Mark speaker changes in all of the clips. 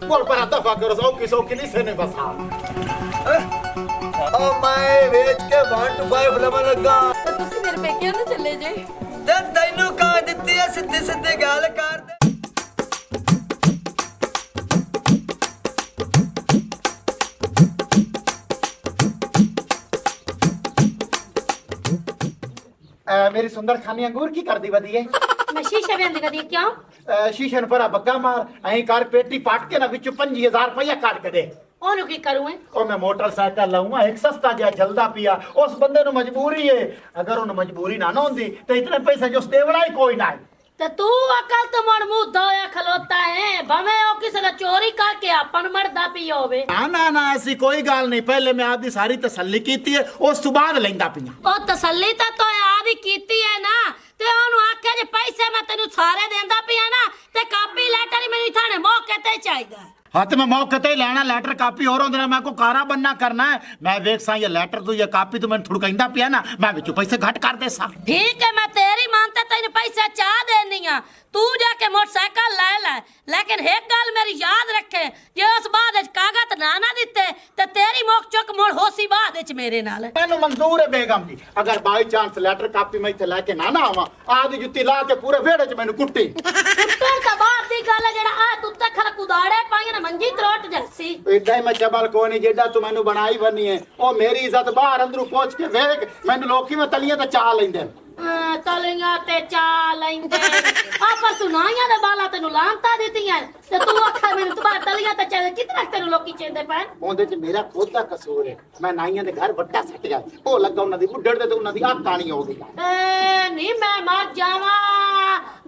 Speaker 1: बोल पर दफा करो सौखी सौखी नहीं से नहीं बसा
Speaker 2: ओ मैं वेच के 1 to 5 लमन लगा
Speaker 3: तो तुसी मेरे पेकिਆਂ ਨੂੰ ਚੱਲੇ ਜੇ
Speaker 2: ते तैनू कह दित्ती है सीधी सीधी गल कर दे
Speaker 1: मेरी सुंदर खानी अंगूर की कर दी बदी है
Speaker 3: मैं शीशे बंद कर दी क्यों
Speaker 1: शीशे पर बग्गा मार अहीं कर पेटी पाट के ना विचों 5000 रुपया काट के दे
Speaker 3: ओनू की करूं है
Speaker 1: ओ मैं मोटरसाइकिल लाऊंगा एक सस्ता जिहा जलदा पिया उस बंदे नु मजबूरी है अगर उन मजबूरी ना ना होंदी तो इतने पैसे जो देवड़ा ही कोई ना है
Speaker 3: तो तू अकल तो मन मुंह धोया खलोता है भवे ओ किसी ने चोरी करके अपन मरदा पियो होवे
Speaker 1: ना ना ऐसी कोई गाल नहीं पहले मैं आधी सारी तसल्ली कीती है उस तो बाद लेंदा पिया
Speaker 3: ओ तसल्ली तो आदि कीती है ना ते ओनू आखे जे पैसे मैं तेनु सारे देंदा पिया ना ते कापी लेटर मेरी थाने मौके ते चाहिदा
Speaker 1: हाँ तो मैं मौके ते ही लेना लेटर कापी और होंदे मैं को कारा बनना करना है मैं वेख सा ये लेटर तू ये कापी तो मैंने थुड़कइंदा पिया ना मैं विचों पैसे घट कर दे सा
Speaker 3: ठीक है मैं तेरी मानता तेन पैसा चाह देनी आ तू जाके मोटरसाइकिल ले ले लेकिन एक गल मेरी याद रखे जे उस बाद कागज ना ना दिते ते तेरी मोक चुक मोड़ होसी बाद मेरे नाल
Speaker 1: मैनू मंजूर है बेगम जी अगर बाई चांस लेटर कापी मैं इत्थे लेके ना ना आवां आधी जुत्ती ला के पूरे वेड़े च मैनू कुट्टी
Speaker 3: कुत्तन ता बात दी गल है जेड़ा आ तू ते खल कुदाड़े पाई ना मंजी त्रोट जैसी
Speaker 1: इदा ही मैं चबल कोई नहीं जेड़ा तू मैनू बनाई बनी है ओ मेरी इज्जत बाहर अंदरू पहुंच के वेख मैनू लोकी में तलियां ते चा लेंदे
Speaker 3: तलियां ते चा लेंदे आपा सुनाइयां दे बाला तेनु लांता दित्तियां ते तू आखा मैनू तू बाहर तलियां ते चा कितना तेनु लोकी चेंदे पैन
Speaker 1: ओंदे च मेरा खुद दा कसूर है मैं नाइयां दे घर वट्टा सट गया ओ लगा उन्हां दी बुड्ढड़ ते उन्हां दी आह कानी हो गई
Speaker 3: नहीं मैं मर जावा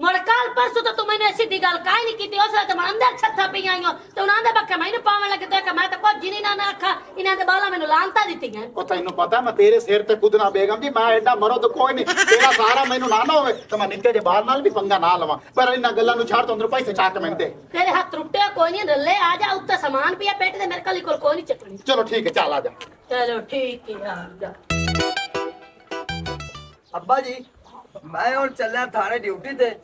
Speaker 3: मड़काल परसों तो तू मैंने ऐसी दी गल काई नहीं कीती उस रात मैं अंदर छत्ता पई आई हूं तो उन्हां दे बक्के मैनू पावन लगे ते कि मैं तो कुछ जिनी ना आखा इन्हां दे बाला मैनू लांता दित्तियां
Speaker 1: ओ तैनू पता मैं तेरे सिर ते खुद ना बेगम जी मैं एडा मरो तो कोई नहीं तेरा सारा मैनू ना ना होवे तो मैं निक्के जे बाल नाल भी पंगा ना लवां पर इन्हां गल्लां नु छाड़ तो अंदर पैसे चाक मैं दे
Speaker 3: तेरे हाथ टुटे कोई नहीं रले आ जा उत्ते सामान पिया पेट दे मेरे कली कोई नहीं चकनी
Speaker 1: चलो ठीक है चल आ जा
Speaker 3: चलो ठीक है आ जा
Speaker 2: अब्बा जी मैं और चलना थाने ड्यूटी ते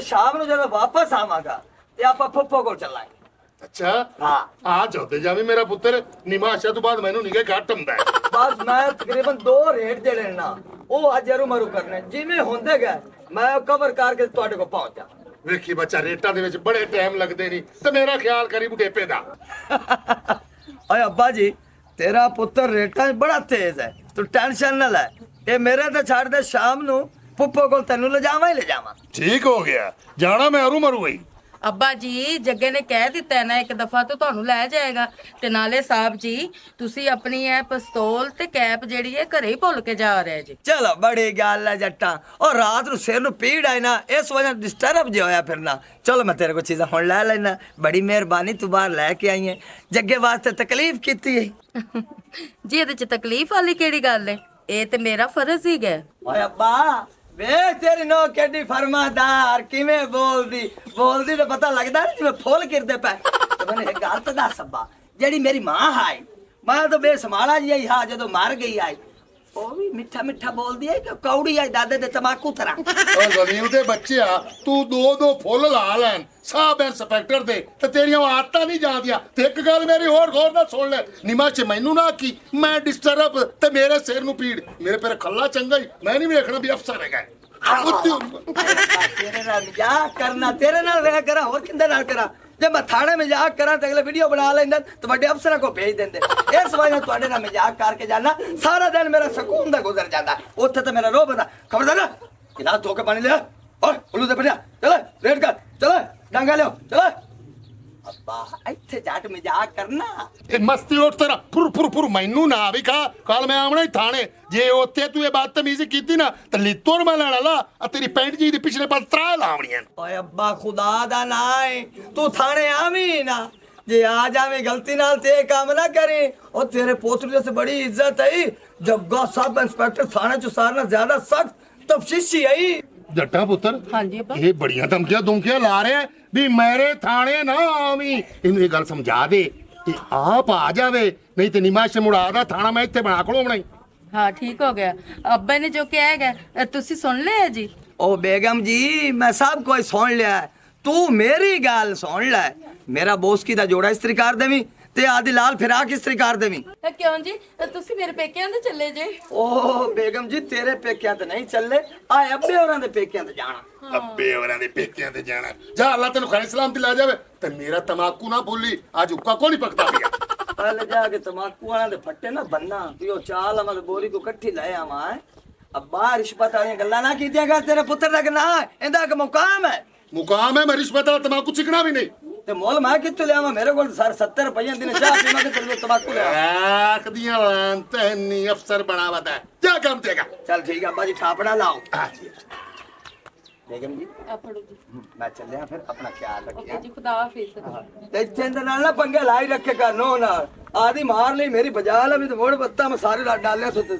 Speaker 2: शाम ਨੂੰ ਜਦੋਂ ਵਾਪਸ ਆਵਾਂਗਾ ਤੇ ਆਪਾਂ ਫੁੱਫੋ ਕੋਲ ਚੱਲਾਂਗੇ
Speaker 4: ਅੱਛਾ
Speaker 2: ਹਾਂ
Speaker 4: ਆ ਜਾਂਦੇ ਜਾਵੇਂ ਮੇਰਾ ਪੁੱਤਰ ਨਿਮਾਸ਼ਾ ਤੋਂ ਬਾਅਦ ਮੈਨੂੰ ਨਿਗੇ ਘੱਟ ਹੁੰਦਾ ਹੈ।
Speaker 2: ਬਸ ਮੈਂ ਤਕਰੀਬਨ 2 ਰੇਟ ਜਿਹੜੇ ਨਾ ਉਹ ਅੱਜ ਜਰੂ ਮਰੂ ਕਰਨੇ ਜਿਵੇਂ ਹੁੰਦੇ ਗਏ ਮੈਂ ਕਵਰ ਕਰਕੇ ਤੁਹਾਡੇ ਕੋਲ ਪਹੁੰਚ ਜਾ
Speaker 4: ਵੇਖੀ ਬੱਚਾ ਰੇਟਾਂ ਦੇ ਵਿੱਚ ਬੜੇ ਟਾਈਮ ਲੱਗਦੇ ਨਹੀਂ ਤੇ ਮੇਰਾ ਖਿਆਲ ਕਰੀ ਬੁਢੇਪੇ ਦਾ
Speaker 2: ਓਏ ਅੱਬਾ ਜੀ ਤੇਰਾ ਪੁੱਤਰ ਰੇਟਾਂ 'ਚ ਬੜਾ ਤੇਜ਼ ਹੈ ਤੂੰ ਟੈਨਸ਼ਨ ਨਾ ਲੈ ਇਹ ਮੇਰੇ ਤੇ ਛੱਡ ਦੇ ਸ਼ਾਮ ਨੂੰ ਫੁੱਫੋ ਕੋਲ ਤੈਨੂੰ ਲਿਜਾਵਾਂ ਹੀ ਲਿਜਾਵਾਂ
Speaker 4: ਠੀਕ ਹੋ ਗਿਆ ਜਾਣਾ ਮੈਂ ਅਰੂ ਮਰੂ ਗਈ
Speaker 5: ਅੱਬਾ ਜੀ ਜੱਗੇ ਨੇ ਕਹਿ ਦਿੱਤਾ ਨਾ ਇੱਕ ਦਫਾ ਤੋਂ ਤੁਹਾਨੂੰ ਲੈ ਜਾਏਗਾ ਤੇ ਨਾਲੇ ਸਾਹਿਬ ਜੀ ਤੁਸੀਂ ਆਪਣੀ ਇਹ ਪਿਸਤੌਲ ਤੇ ਕੈਪ ਜਿਹੜੀ ਹੈ ਘਰੇ ਹੀ ਭੁੱਲ ਕੇ ਜਾ ਰਹੇ ਜੀ
Speaker 2: ਚਲੋ ਬੜੀ ਗੱਲ ਹੈ ਜੱਟਾਂ ਔਰ ਰਾਤ ਨੂੰ ਸਿਰ ਨੂੰ ਪੀੜ ਆਈ ਨਾ ਇਸ ਵਜ੍ਹਾ ਡਿਸਟਰਬ ਜਿਹਾ ਹੋਇਆ ਫਿਰਨਾ ਚਲੋ ਮੈਂ ਤੇਰੇ ਕੋਲ ਚੀਜ਼ਾਂ ਹੁਣ ਲੈ ਲੈਣਾ ਬੜੀ ਮਿਹਰਬਾਨੀ ਤੂੰ ਬਾਹਰ ਲੈ ਕੇ ਆਈ ਹੈ ਜੱਗੇ ਵਾਸਤੇ ਤਕਲੀਫ ਕੀਤੀ ਹੈ
Speaker 5: ਜੀ ਇਹਦੇ ਚ ਤਕਲੀਫ ਵਾਲੀ ਕਿਹੜੀ ਗੱਲ ਹੈ ਇਹ ਤੇ ਮੇਰਾ ਫਰਜ਼ ਹੀ ਹੈ
Speaker 2: ਓਏ ਅੱਬਾ ਵੇ ਤੇਰੀ ਨੋ ਕਿੱਡੀ ਫਰਮਾਦਾਰ ਕਿਵੇਂ ਬੋਲਦੀ ਤਾਂ ਪਤਾ ਲੱਗਦਾ ਨਹੀਂ ਜਿਵੇਂ ਫੁੱਲ ਗਿਰਦੇ ਪਏ ਤੇ ਮੈਨੂੰ ਇੱਕ ਗੱਲ ਤਾਂ ਦੱਸ ਅੱਬਾ ਜਿਹੜੀ ਮੇਰੀ ਮਾਂ ਹਾਈ ਮੈਂ ਤਾਂ ਬੇਸਮਾਲਾ ਜੀ ਆਈ ਹਾਂ ਜਦੋਂ ਮਰ ਗਈ ਆਈ ਉਹ ਵੀ ਮਿੱਠਾ ਮਿੱਠਾ ਬੋਲਦੀ ਹੈ ਕਿ ਕੌੜੀ ਆਈ ਦਾਦੇ ਦੇ ਤਮਾਕੂ ਤਰ੍ਹਾਂ
Speaker 4: ਓ ਜ਼ਲੀਲ ਦੇ ਬੱਚਿਆ ਤੂੰ ਦੋ ਫੁੱਲ ਲਾ ਲੈਣ ਸਾਬ ਇੰਸਪੈਕਟਰ ਦੇ ਤੇ ਤੇਰੀਆਂ ਆਦਤਾਂ ਨਹੀਂ ਜਾਂਦੀਆਂ ਤੇ ਇੱਕ ਗੱਲ ਮੇਰੀ ਹੋਰ ਗੌਰ ਨਾਲ ਸੁਣ ਲੈ ਨਿਮਾਚ ਮੈਨੂੰ ਨਾ ਕੀ ਮੈਂ ਡਿਸਟਰਬ ਤੇ ਮੇਰੇ ਸਿਰ ਨੂੰ ਪੀੜ ਮੇਰੇ ਪਰ ਖੱਲਾ ਚੰਗਾ ਹੀ ਮੈਂ ਨਹੀਂ ਵੇਖਣਾ ਵੀ ਅਫਸਰ ਹੈਗਾ
Speaker 2: ਤੇਰੇ ਨਾਲ ਮਜ਼ਾਕ ਕਰਨਾ ਤੇਰੇ ਨਾਲ ਰਹਿ ਕਰਾਂ ਹੋਰ ਕਿੰਦੇ ਨਾਲ ਕਰਾਂ ਜੇ ਮੈਂ ਥਾਣੇ ਮਜ਼ਾਕ ਕਰਾਂ ਤੇ ਅਗਲੇ ਵੀਡੀਓ ਬਣਾ ਲੈਂਦੇ ਤੇ ਵੱਡੇ ਅਫਸਰਾਂ ਕੋ ਭੇਜ ਦਿੰਦੇ ਇਸ ਵਜ੍ਹਾ ਤੁਹਾਡੇ ਨਾਲ ਮਜ਼ਾਕ ਕਰਕੇ ਜਾਣਾ ਸਾਰਾ ਦਿਨ ਮੇਰਾ ਸਕੂਨ ਦਾ ਗੁਜ਼ਰ ਜਾਂਦਾ ਉੱਥੇ ਤੇ ਮੇਰਾ ਰੋਹ ਬੰਦਾ ਖਬਰਦਾਰ ਗਿਲਾਸ ਧੋ ਕੇ ਪਾਣੀ ਲਿਆ ਔਰ ਉਲੂ ਦੇ ਪੜਿਆ ਚਲ ਰੇਡ ਕਰ ਚਲ ਡਾਂਗਾ ਲਿਓ ਚਲ ਅੱਬਾ ਇੱਥੇ ਜਾਟ ਮਜ਼ਾਕ ਕਰਨਾ
Speaker 4: ਇਹ ਮਸਤੀ ਉੱਠ ਤੇਰਾ ਫੁਰ ਮੈਨੂੰ ਨਾ ਵੀ ਖਾ ਕੱਲ ਮੈਂ ਆਉਣਾ ਹੀ ਥਾਣੇ ਜੇ ਉੱਥੇ ਤੂੰ ਇਹ ਬਦਤਮੀਜ਼ੀ ਕੀਤੀ ਨਾ ਤੇ ਲਿੱਤੋਂ ਮੈਂ ਲੈਣਾ ਲਾ ਆ ਤੇਰੀ ਪੈਂਟ ਜੀ ਦੇ ਪਿਛਲੇ ਪਾਸੇ ਤਰਾ ਲਾਵਣੀਆਂ
Speaker 2: ਓਏ ਅੱਬਾ ਖੁਦਾ ਦਾ ਨਾਂ ਏ ਤੂੰ ਥਾਣੇ ਆਵੀਂ ਨਾ ਜੇ ਆ ਜਾਵੇਂ ਗਲਤੀ ਨਾਲ ਤੇ ਕੰਮ ਨਾ ਕਰੇ ਉਹ ਤੇਰੇ ਪੋਤਰੀ ਤੇ ਬੜੀ ਇੱਜ਼ਤ ਹੈ ਜੱਗਾ ਸਬ ਇੰਸਪੈਕਟਰ ਥਾਣੇ ਚ ਸਾਰਨਾ ਜ਼ਿਆਦਾ ਸਖਤ ਤਫਸ਼ੀਸ਼ੀ ਹੈ
Speaker 4: ਜੱਟਾ ਪੁੱਤਰ
Speaker 5: ਹਾਂਜੀ ਅੱਬਾ
Speaker 4: ਇਹ ਬੜੀਆਂ ਧਮਕੀਆਂ ਲਾ ਰਿਹਾ ਵੀ ਮੇਰੇ ਥਾਣੇ ਨਾ ਆਵੀਂ ਇਹਨੂੰ ਇਹ ਗੱਲ ਸਮਝਾ ਦੇ ਤੇ ਆਪ ਆ ਜਾਵੇ ਨਹੀਂ ਤੇ ਨਿਮਾਸ਼ ਮੁੜਾ ਦਾ ਥਾਣਾ ਮੈਂ ਇੱਥੇ ਬਣਾ ਕੋਲੋਂ ਬਣਾਈ
Speaker 5: ਹਾਂ ਠੀਕ ਹੋ ਗਿਆ ਅੱਬਾ ਨੇ ਜੋ ਕਿਹਾ ਹੈਗਾ ਤੁਸੀਂ ਸੁਣ ਲਿਆ ਜੀ
Speaker 2: ओ बेगम जी मैं सब कोई सुन लिया है तू मेरी गाल सुन ले ਮੇਰਾ ਬੋਸਕੀ ਦਾ ਜੋੜਾ ਇਸਤਰੀ ਕਰ ਦੇਵੀਂ ਤੇ ਆਦੀ ਲਾਲ ਫਿਰਾਕ ਇਸਤਰੀ ਕਰ ਦੇਵੀਂ।
Speaker 5: ਕਿਉਂ ਜੀ ਤੁਸੀਂ ਮੇਰੇ ਪੇਕਿਆਂ ਦੇ ਚੱਲੇ ਜੇ?
Speaker 2: ਓ ਬੇਗਮ ਜੀ ਤੇਰੇ ਪੇਕਿਆਂ ਤੇ ਨਹੀਂ ਚੱਲੇ, ਆ ਅੱਬੇ ਹੋਰਾਂ ਦੇ ਪੇਕਿਆਂ ਤੇ ਜਾਣਾ।
Speaker 4: ਅੱਬੇ ਹੋਰਾਂ ਦੇ ਪੇਕਿਆਂ ਤੇ ਜਾਣਾ। ਜਾ ਅੱਲਾ ਤੈਨੂੰ ਖੈਰ ਸਲਾਮ ਦਿਲਾ ਜਾਵੇ ਤੇ ਮੇਰਾ ਤਮਾਕੂ ਨਾ ਭੁੱਲੀ, ਅੱਜ ਹੁੱਕਾ ਕੋਈ ਨਹੀਂ ਪਕਦਾ ਪਿਆ।
Speaker 2: ਪਹਿਲੇ ਜਾ ਕੇ ਤਮਾਕੂ ਵਾਲਿਆਂ ਦੇ ਫੱਟੇ ਨਾ ਬੰਨਾ ਵੀ ਉਹ ਚਾਲ ਅਮਲ ਬੋਰੀ ਕੋ ਇਕੱਠੀ ਲੈ ਆਵਾਂ। ਅੱਬਾ ਰਿਸ਼ਵਤ ਵਾਲੀਆਂ ਗੱਲਾਂ ਨਾ ਕੀਤੀਆਂ ਕਰ, ਤੇਰੇ ਪੁੱਤਰ ਦਾ ਨਾ ਇਹਦਾ ਇੱਕ ਮੁਕਾਮ ਹੈ।
Speaker 4: ਮੁਕਾਮ ਹੈ, ਮੈਂ ਰਿਸ਼ਵਤ ਵਾਲਾ ਤਮਾਕੂ ਚਿਕਣਾ ਵੀ ਨਹੀਂ।
Speaker 2: ਤੇ ਮੁੱਲ ਮੈਂ ਕਿੱਥੋਂ ਲਿਆਵਾਂ? ਮੇਰੇ ਕੋਲ 70 ਰੁਪਏ ਦੀ ਚਾਹ ਪੀਵਾਂ ਤੇ ਤੇਰੇ ਤਮਾਕੂ ਲਿਆ।
Speaker 4: ਆਖ ਦੀਆਂ ਤੈਨੀ ਅਫਸਰ ਬਣਾ ਵਦਾ ਜਾ ਕੰਮ ਤੇਗਾ।
Speaker 2: ਚੱਲ ਠੀਕ ਹੈ ਅੱਬਾ ਜੀ ਠਾਪੜਾ ਲਾਓ। ਬੇਗਮ ਜੀ
Speaker 5: ਆ ਫੜੋ ਜੀ।
Speaker 2: ਮੈਂ ਚੱਲਿਆ ਫਿਰ ਆਪਣਾ ਖਿਆਲ
Speaker 5: ਓਕੇ
Speaker 2: ਰੱਖਿਆ
Speaker 5: ਜੀ, ਖੁਦਾ ਹਾਫਿਜ਼।
Speaker 2: ਤੇ ਚੰਦ ਨਾਲ ਨਾ ਪੰਗੇ ਲਾਈ ਰੱਖੇ ਕਰ ਨੋ ਨਾਲ ਆਦੀ ਮਾਰ ਲਈ ਮੇਰੀ ਬਜਾ ਲਾ ਵੀ ਤੇ ਮੋੜ ਬੱਤਾ ਮੈਂ ਸਾਰੇ ਲਾ ਡਾਲਿਆ ਤੂੰ ਤੇ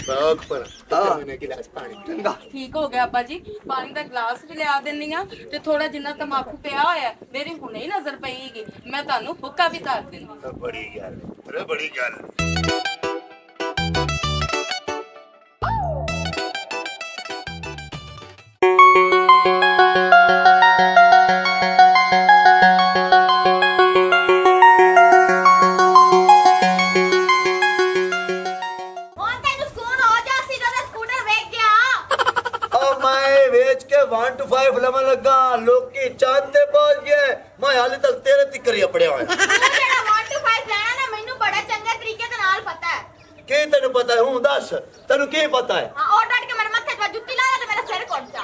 Speaker 4: ਬਾਕ ਪਰ
Speaker 2: ਹਾਂ।
Speaker 4: ਮੈਨੇ ਗਿਲਾਸ ਪਾਣੀ
Speaker 2: ਚੰਗਾ
Speaker 5: ਠੀਕ ਹੋ ਗਿਆ ਅੱਬਾ ਜੀ, ਪਾਣੀ ਦਾ ਗਲਾਸ ਵੀ ਲਿਆ ਦਿੰਨੀ ਆ ਤੇ ਥੋੜਾ ਜਿੰਨਾ ਤਮਾਕੂ ਪਿਆ ਹੋਇਆ ਮੇਰੀ ਹੁਣੇ ਹੀ ਨਜ਼ਰ ਪਈਗੀ, ਮੈਂ ਤੁਹਾਨੂੰ ਹੁੱਕਾ ਵੀ ਧਰ ਦਿੰਦੀ।
Speaker 4: ਬੜੀ ਗੱਲ ਰੇ, ਬੜੀ ਗੱਲ।
Speaker 6: ਹੁਣ ਤੈਨੂੰ ਸਕੂਨ ਹੋ ਜਾ ਸੀ ਜਦੋਂ ਸਕੂਟਰ ਵੇਚ ਗਿਆ।
Speaker 2: ਓ ਮੈਂ ਵੇਚ ਕੇ 1 to 5 ਲਵਣ ਲੱਗਾ, ਲੋਕੀ ਚੰਦ ਤੇ ਪਹੁੰਚ ਗਏ, ਮੈਂ ਹਾਲੇ ਤੱਕ ਤੇਰੇ ਤਿੱਕਰ ਹੀ ਅਪੜਿਆ ਹੋਇਆ।
Speaker 6: ਤੂੰ ਜਿਹੜਾ 1 to 5 ਲੈਣਾ ਨਾ ਮੈਨੂੰ ਬੜਾ ਚੰਗੇ ਤਰੀਕੇ ਦੇ ਨਾਲ ਪਤਾ ਹੈ।
Speaker 2: ਕੀ ਤੈਨੂੰ ਪਤਾ ਹੈ? ਹੁਣ ਦੱਸ ਤੈਨੂੰ ਕੀ ਪਤਾ ਹੈ?
Speaker 6: ਹਾਂ ਉਹ ਡਟ ਕੇ ਮੇਰੇ ਮੱਥੇ 'ਤੇ ਜੁੱਤੀ ਲਾ ਤੇ ਮੇਰਾ ਸਿਰ ਕੁੱਟ ਜਾ।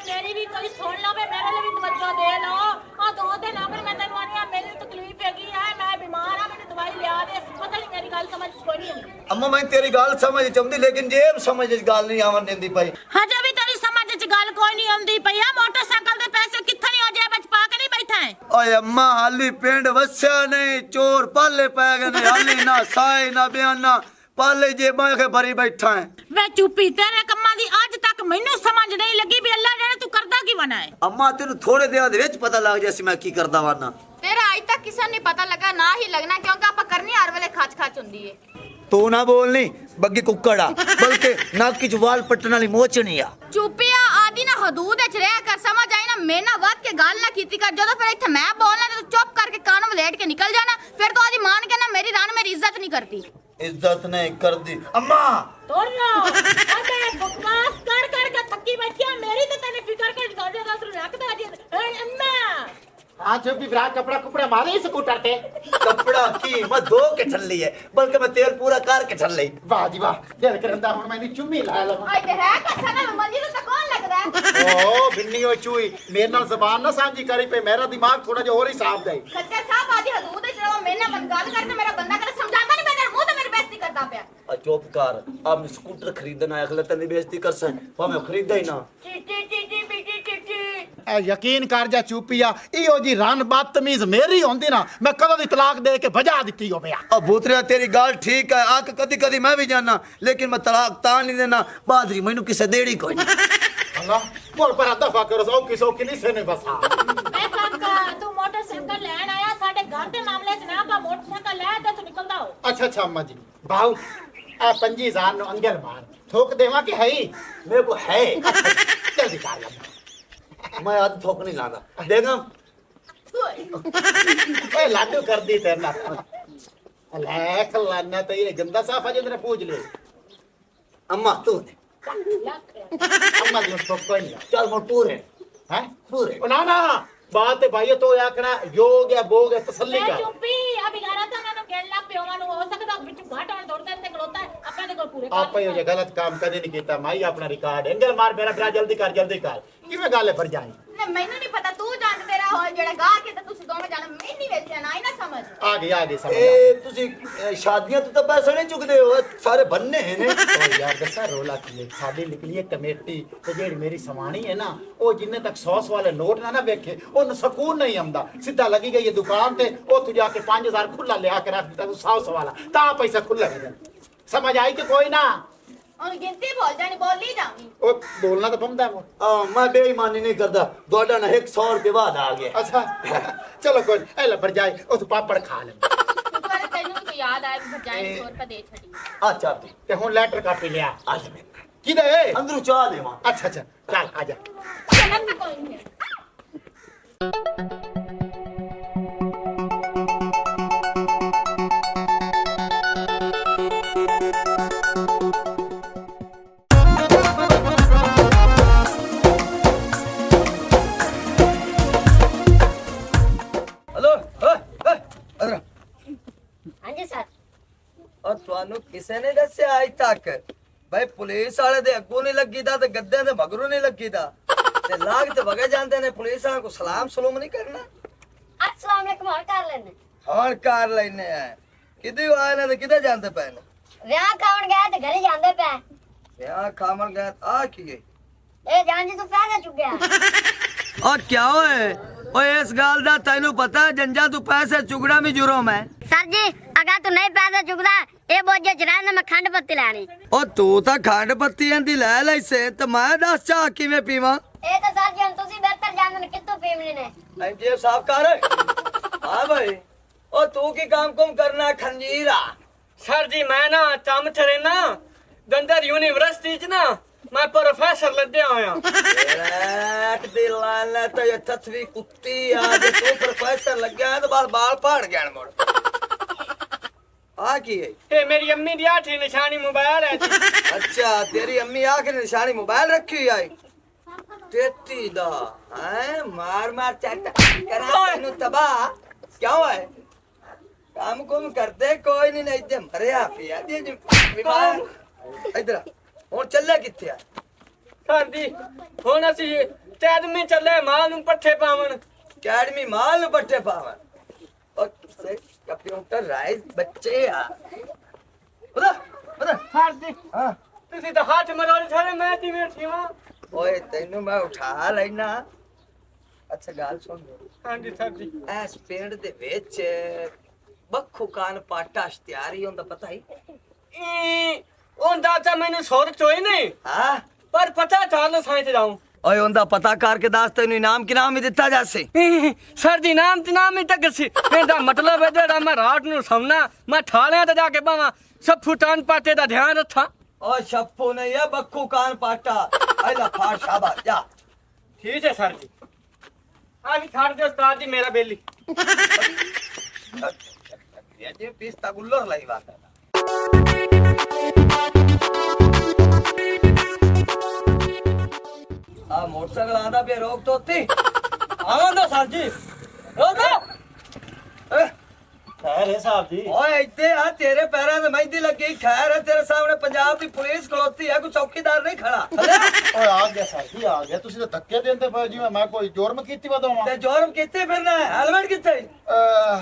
Speaker 3: ਮੇਰੀ ਵੀ ਕੋਈ ਸੁਣ ਲਵੇ, ਮੇਰੇ ਲਈ ਵੀ ਤਵੱਜੋ ਦੇ ਲਓ। ਆ 2 ਦਿਨ ਹੋ ਗਏ ਮੈਂ ਤੈਨੂੰ ਆਨੀ ਆ, ਮੇਰੀ ਤਕਲੀਫ ਹੈਗੀ ਆ, ਮੈਂ ਬਿਮਾਰ ਆ, ਮੈਨੂੰ ਦਵਾਈ ਲਿਆ ਦੇ। ਪਤਾ ਨਹੀਂ ਮੇਰੀ ਗੱਲ ਸਮਝ ਕੋਈ ਨਹੀਂ ਆਉਂਦੀ।
Speaker 2: ਅੰਮਾ ਮੈਂ ਤੇਰੀ ਗੱਲ ਸਮਝ ਚਾਹੁੰਦੀ ਲੇਕਿਨ ਜੇਬ ਸਮਝ ਇਸ ਗੱਲ ਨਹੀਂ ਆਵਣ ਦਿੰਦੀ ਪਈ।
Speaker 3: ਹਜੇ ਵੀ ਤੇਰੀ ਸਮਝ 'ਚ ਗੱਲ ਕੋਈ ਨਹੀਂ ਆਉਂਦੀ ਪਈ ਆ। ਮੋਟਰਸਾਈਕਲ ਦੇ ਪੈਸੇ ਕਿੱਥੇ ਨਹੀਂ ਹੋ ਜਾਏ ਵਿੱਚ ਪਾ ਕੇ ਨਹੀਂ ਬੈਠਾ ਹੈ?
Speaker 2: ਓਏ ਅੰਮਾ ਹਾਲੀ ਪਿੰਡ ਵਸਿਆ ਨਹੀਂ, ਚੋਰ ਪਾਲੇ ਪੈ ਗਏ ਨੇ, ਹਾਲੀ ਨਾ ਸਾਏ ਨਾ ਬਿਆਨਾ ਪਾਲੇ ਜੇਬਾਂ ਕੇ ਭਰੀ ਬੈਠਾ ਹੈ।
Speaker 3: ਵੇ ਚੁੱਪੀ, ਤੇਰੇ ਕੰਮਾਂ ਦੀ ਅੱਜ ਤੱਕ ਮੈਨੂੰ ਸਮਝ ਨਹੀਂ ਲੱਗੀ ਵੀ ਅੱਲਾ ਜਾਣੇ ਤੂੰ ਕਰਦਾ ਕੀ ਬਣਾ ਹੈ।
Speaker 2: ਅੰਮਾ ਤੈਨੂੰ ਥੋੜੇ ਦਿਨਾਂ ਦੇ ਵਿੱਚ ਪਤਾ ਲੱਗ ਜਾਏ ਸੀ ਮੈਂ ਕੀ ਕਰਦਾ ਵਾਨਾ।
Speaker 6: ਤੇਰਾ ਅੱਜ ਤੱਕ ਕਿਸੇ ਨੂੰ ਨਹੀਂ ਪਤਾ ਲੱਗਾ, ਨਾ ਹੀ ਲੱਗਣਾ, ਕਿਉਂਕਿ ਆਪਾਂ ਕਰਨੀ ਹਰ ਵੇਲੇ ਖੱਚ ਹੁੰਦੀ ਏ।
Speaker 2: ਤੂੰ ਨਾ ਬੋਲਨੀ ਬੱਗੀ ਕੁੱਕੜ ਆ, ਬਲਕਿ ਨੱਕ 'ਚ ਵਾਲ ਪੱਟਣ ਵਾਲੀ ਮੋਚਣੀ ਆ।
Speaker 6: ਚੁੱਪਿਆ ਆਦੀ ਨਾ ਹਦੂਦ ਵਿੱਚ ਰਹਿ ਕਰ, ਸਮਝ ਆਈ ਨਾ, ਮੇਰੇ ਨਾਲ ਵੱਧ ਕੇ ਗੱਲ ਨਾ ਕੀਤੀ ਕਰ। ਜਦੋਂ ਫਿਰ ਇੱਥੇ ਮੈਂ ਬੋਲਣਾ ਤੇ ਤੂੰ ਚੁੱਪ ਕਰਕੇ ਕਾਨ ਵਲੇਟ ਕੇ ਨਿਕਲ ਜਾਣਾ। ਫਿਰ ਤੂੰ ਆਦੀ ਮਾਨ ਕੇ ਨਾ ਮੇਰੀ ਰਾਨ ਮੇਰੀ ਇੱਜ਼ਤ ਨਹੀਂ ਕਰਦੀ।
Speaker 2: ਇੱਜ਼ਤ ਨਹੀਂ ਕਰਦੀ ਅੰਮਾ।
Speaker 3: ਤੋਰਨਾ ਅਬੇ ਬਕਵਾਸ ਕਰ ਕਰ ਕੇ ਥੱਕੀ ਬੈਠੀ ਆ, ਮੇਰੀ ਤੇ ਤੈਨੂੰ ਫਿਕਰ ਕੇ ਗਾਦੇ ਦਾ ਤੂੰ ਰੱਖਦਾ ਜੀ। ਅੰਮਾ
Speaker 1: हाँ जो भी ब्राक कपड़ा कुपड़ा मारे स्कूटर पे।
Speaker 2: कपड़ा की मैं धो के छल ली है, बल्कि मैं तेल पूरा करके छल ली।
Speaker 1: वाह जी वाह, दिल करंदा हुन मैंने चुम्मी ला लवा।
Speaker 6: ਆਏ ਤੇ ਹੈ ਕਸਾ ਨਾ ਮੰਜੀ ਨੂੰ ਤਾਂ ਕੌਣ ਲੱਗਦਾ ਹੈ?
Speaker 1: ओ बिन्नी ओ चूई मेरे नाल जुबान ना सांझी करी पे, मेरा दिमाग थोड़ा जो और हिसाब दे।
Speaker 6: ਖੱਚਰ ਸਾਹਿਬ ਆਦੀ ਹਦੂਦ ਵਿੱਚ ਰਹੋ, ਮੇਰੇ ਨਾਲ ਗੱਲ ਕਰਦੇ ਮੇਰਾ ਬੰਦਾ ਕਰ ਸਮਝਾਉਂਦਾ ਨਹੀਂ, ਮੈਂ ਤੇਰੇ ਮੂੰਹ ਤੇ ਮੇਰੀ ਬੇਇੱਜ਼ਤੀ ਕਰਦਾ ਪਿਆ।
Speaker 2: आ चुप कर, अब मैं स्कूटर खरीदना है, अगले तेरी बेइज्जती कर सन, मैं खरीदा ही ना।
Speaker 6: ਚੀਟੀ ਚੀਟੀ ਪੀਟੀ ਚੀਟੀ
Speaker 1: ए यकीन कर जा चुपिया, इहो जी रन बदतमीज मेरी होंदी ना, मैं कदों दी तलाक दे के भजा दित्ती हो पिया।
Speaker 2: अब भूतरिया तेरी गाल ठीक है, आके कदी कदी मैं भी जाना, लेकिन मैं तलाक ता नहीं देना, बादरी मैनू किसे देड़ी कोई नहीं।
Speaker 1: अल्लाह बोल पर दफा करो, सौ किसो कि नहीं से ने बसा।
Speaker 3: ਮੈਂ ਕਾਕਾ ਤੂੰ ਮੋਟਰਸਾਈਕਲ ਲੈਣ ਆਇਆ, ਸਾਡੇ ਘਰ ਦੇ ਮਾਮਲੇ 'ਚ ਨਾ ਪਾ, ਮੋਟਰਸਾਈਕਲ ਲੈ ਤੇ ਤੂੰ ਨਿਕਲਦਾ ਹੋ।
Speaker 1: अच्छा अच्छा अम्मा जी भाऊ आ 5000 नो अंगल मार ठोक देवा कि है ही?
Speaker 2: मेरे को है,
Speaker 1: जल्दी कर ले।
Speaker 2: मैं आज थोक नहीं लाना। बेगम
Speaker 1: ए लाडू कर दी तेरे नाल। लेख लाना तो ये गंदा साफा जिंदने पूछ ले।
Speaker 2: अम्मा तू दे,
Speaker 1: अम्मा जी ठोक कोई नहीं
Speaker 2: चल मोर पूरे
Speaker 1: हैं
Speaker 2: पूरे।
Speaker 1: ना ना बात है भाई तो आखना योग या भोग है तसल्ली
Speaker 3: ਮੈਂ
Speaker 1: कर।
Speaker 3: ਚੁੱਪੀ ਅਭੀ ਗਾਰਾ ਤਾਂ ਉਹਨਾਂ ਨੂੰ ਕਹਿਣ ਲੱਗ ਪਿਓ, ਉਹਨਾਂ ਨੂੰ ਹੋ ਸਕਦਾ ਵਿੱਚ ਘਾਟ ਹੋਣ ਦੌੜਦੇ ਤੇ ਖਲੋਤਾ ਹੈ, ਆਪਾਂ ਦੇ ਕੋਲ ਪੂਰੇ ਕਰ
Speaker 1: आप ये गलत काम कदे नहीं कीता माई, अपना रिकॉर्ड एंगल मार मेरा बिरा जल्दी कर किवें गल है भरजाई।
Speaker 6: ਨਾ ਮੈਨੂੰ ਨਹੀਂ ਪਤਾ, ਤੂੰ ਜਾਣ ਤੇਰਾ ਹੋ ਜਿਹੜਾ ਗਾ ਕੇ ਤੇ ਤੁਸੀਂ ਦੋਵੇਂ ਜਾਣੇ ਮੈਂ ਨਹੀਂ ਵੇਚਿਆ ਨਾ, ਹੀ ਨਾ ਸਮਝ।
Speaker 1: आ गई समझ।
Speaker 2: ए तुसी शादियां तो पैसे नहीं चुकदे हो, सारे बनने हैं ने।
Speaker 1: ओ यार दसा रोला की है, साडी निकली है कमेटी ते जेड़ी मेरी समानी है ना, ओ जिन्ने तक 100 वाले नोट ना वेखे ओन सुकून नहीं आंदा। सीधा लगी गई है दुकान ते, ओथु जाके 5000 खुला लिया के रख दिता 100 वाला, ता पैसा खुला दे। समझ आई कि कोई ना?
Speaker 6: ਉਹਨੂੰ ਗਿਣਤੀ ਭੁੱਲ ਜਾਣੀ, ਬੋਲੀ ਜਾਵੀਂ।
Speaker 1: ओ बोलना तो पमदा है।
Speaker 2: मैं बेईमानी नहीं करता, ਤੁਹਾਡਾ ना 100 रुपए बाद आ गया।
Speaker 1: अच्छा चलो कोई ए लबर जाए ओ तो पापड़ खा ले।
Speaker 6: ਤੂੰ ਕਹਿੰਦਾ ਤੈਨੂੰ ਵੀ ਕੋਈ ਯਾਦ ਆਇਆ ਵੀ ਭਜਾਈ 100 ਰੁਪਏ ਦੇ ਛੱਡੀ।
Speaker 2: आ चाबी
Speaker 1: ते हुन लेटर कापी लिया
Speaker 2: आ जा मेरे
Speaker 1: किदे?
Speaker 2: अंदर चाह दे मां।
Speaker 1: अच्छा अच्छा चल आ जा।
Speaker 6: चलन भी कोई नहीं है।
Speaker 2: हेलो अदर
Speaker 3: ਹਾਂਜੀ ਸਰ
Speaker 2: और ਤੁਹਾਨੂੰ ਕਿਸੇ ਨੇ ਦੱਸਿਆ ਅੱਜ ਤੱਕ ਭਾਈ ਪੁਲਿਸ ਵਾਲੇ ਦੇ ਅੱਗੋਂ ਨਹੀਂ ਲੱਗੀਦਾ ਤੇ ਗੱਦਿਆਂ ਦੇ ਮਗਰੋਂ ਨਹੀਂ ਲੱਗੀਦਾ ਤੇ ਲਾਗ ਤੇ ਵਗੇ ਜਾਂਦੇ ਨੇ ਪੁਲਿਸ ਵਾਲਿਆਂ ਕੋ ਸਲਾਮ ਸਲੂਮ ਨਹੀਂ ਕਰਨਾ
Speaker 3: ਅਸਲਾਮ ਅਲੈਕੁਮ ਹਾਲ ਕਰ ਲੈਣੇ
Speaker 2: ਹਾਂ ਕਰ ਲੈਨੇ ਆ ਕਿਤੇ ਆਏ ਨੇ ਤੇ ਕਿਤੇ ਜਾਂਦੇ ਪਏ ਨੇ
Speaker 3: ਵਿਆਹ ਖਾਣ ਗਏ ਤੇ ਘਰੇ ਜਾਂਦੇ ਪਏ
Speaker 2: ਵਿਆਹ ਖਾਮਣ ਗਏ ਆ ਕੀ ਹੈ
Speaker 3: ਇਹ ਜਾਨ ਜੀ ਤੂੰ ਪੈਸੇ ਚੁੱਕਿਆ
Speaker 2: ਆ ਕਿਆ ਹੋਏ ਓਏ ਇਸ ਗੱਲ ਦਾ ਤੈਨੂੰ ਪਤਾ ਜੰਜਾ ਤੂੰ ਪੈਸੇ ਚੁਗੜਾ ਵੀ ਜੁਰਮ ਹੈ
Speaker 3: ਸਰ ਜੀ ਅਗਰ ਤੂੰ ਨਹੀਂ ਪੈਸੇ ਚੁੱਕਦਾ ਇਹ ਬੋਝੇ ਚ ਰਹਿਣ ਮੈਂ ਖੰਡ ਪੱਤੀ ਲੈਣੀ
Speaker 2: ਓ ਤੂੰ ਤਾਂ ਖੰਡ ਪੱਤੀਆਂ ਦੀ ਲੈ ਲਈ ਸੇ ਤੇ ਮੈਂ ਦੱਸ ਚਾਹ ਕਿਵੇਂ ਪੀਵਾਂ
Speaker 3: ਇਹ ਤਾਂ ਸਰ ਜੀ ਹੁਣ ਤੁਸੀਂ ਬਿਹਤਰ ਜਾਣਦੇ ਨੇ ਕਿੱਥੋਂ ਪੀਵਣੇ ਨੇ
Speaker 2: ਐਂਜੇ ਸਾਫ ਕਰ ਹਾਂ ਭਾਈ ਓ ਤੂੰ ਕੀ ਕੰਮ ਕਰਨਾ ਖੰਜੀਰਾ
Speaker 7: सर जी मैं ना चम च रहना गंदर यूनिवर्सिटी च ना मैं प्रोफेसर लद्दे होया
Speaker 2: रैट दी लाल तो ये तथवी कुत्ती आ जे तू प्रोफेसर लग गया तो बस बाल फाड़ गया मोड़ आ की है
Speaker 7: ये मेरी अम्मी दी आठी निशानी मोबाइल है जी।
Speaker 2: अच्छा तेरी अम्मी आखिर निशानी मोबाइल रखी हुई आई तेती दा हैं मार मार चट करा तैनू तबाह क्यों है काम कुम करते कोई नहीं नहीं ते मरिया पिया दी बीमार इधर हुन चले किथे आ
Speaker 7: सर जी हुन असी अकैडमी चले मां नू पट्ठे पावन
Speaker 2: अकैडमी माल नु पट्टे पावन और किसे कंप्यूटर राइज बच्चे आ बता बता
Speaker 7: सर जी
Speaker 2: हां
Speaker 7: तुसी तो हाथ मरोड़ छड़े मैं ती बैठी हां
Speaker 2: ओए तैनू मैं उठा लेना अच्छा गाल सुन
Speaker 7: हां जी सर जी
Speaker 2: ਐਸ ਪਿੰਡ ਦੇ ਵਿੱਚ ਬੱਖੂ ਕਾਨ ਪਾਟਾ ਇਸ਼ਤਿਹਾਰੀ ਹੁੰਦਾ ਪਤਾ ਹੀ
Speaker 7: ई ओंदा ता मैनू सुर चोई नहीं
Speaker 2: ਹਾਂ
Speaker 7: पर पता चल साई ते जाऊं
Speaker 2: ਓਏ ਉਹਦਾ ਪਤਾ ਕਰਕੇ ਦੱਸ ਤੈਨੂੰ ਇਨਾਮ ਕਿਨਾਮ ਵੀ ਦਿੱਤਾ ਜਾਸੇ
Speaker 7: सर जी नाम ते नाम ही तक सी एदा मतलब है जेड़ा मैं रात नू सौना मैं थालियां ते जाके बावा सब फुटान पाटे दा ध्यान रखा
Speaker 2: ਓ ਛੱਪੂ ਨਹੀਂ ਹੈ ਬੱਖੂ ਕਾਨ ਪਾਟਾ ਐਲਾ ਫਾੜ ਸ਼ਾਬਾਸ਼ ਜਾ
Speaker 7: ठीक है सर जी आ भी छाड़ दे उस्ताद जी मेरा बेली
Speaker 2: ਇਹ ਜੇ ਪਿਸਤਾ ਗੁੱਲਰ ਲਈ ਬਾਤ ਆ ਮੋਟਰਸਾਈਕਲ ਆਂਦਾ ਪਿਆ ਰੋਕ ਤੋਤੀ
Speaker 7: आवांदा सर जी रोको
Speaker 1: खैर है साहब जी
Speaker 2: ਓਏ ਇੱਥੇ ਆ ਤੇਰੇ ਪੈਰਾਂ ਤੇ ਮਹਿੰਦੀ ਲੱਗੀ ਖੈਰ ਹੈ ਤੇਰੇ ਸਾਹਮਣੇ ਪੰਜਾਬ ਦੀ ਪੁਲਿਸ ਖਲੋਤੀ ਹੈ ਕੋਈ ਚੌਕੀਦਾਰ ਨਹੀਂ ਖੜਾ
Speaker 1: ਓਏ ਆ ਗਿਆ ਸਾਹਬ ਜੀ ਆ ਗਿਆ ਤੁਸੀਂ ਤਾਂ ਧੱਕੇ ਦਿੰਦੇ ਪਏ ਜਿਵੇਂ ਮੈਂ ਕੋਈ ਜੁਰਮ ਕੀਤੀ ਵਧਾਵਾਂ
Speaker 2: ਤੇ ਜੋਰਮ ਕਿੱਥੇ ਫਿਰਨਾ ਹੈ ਹੈਲਮਟ ਕਿੱਥੇ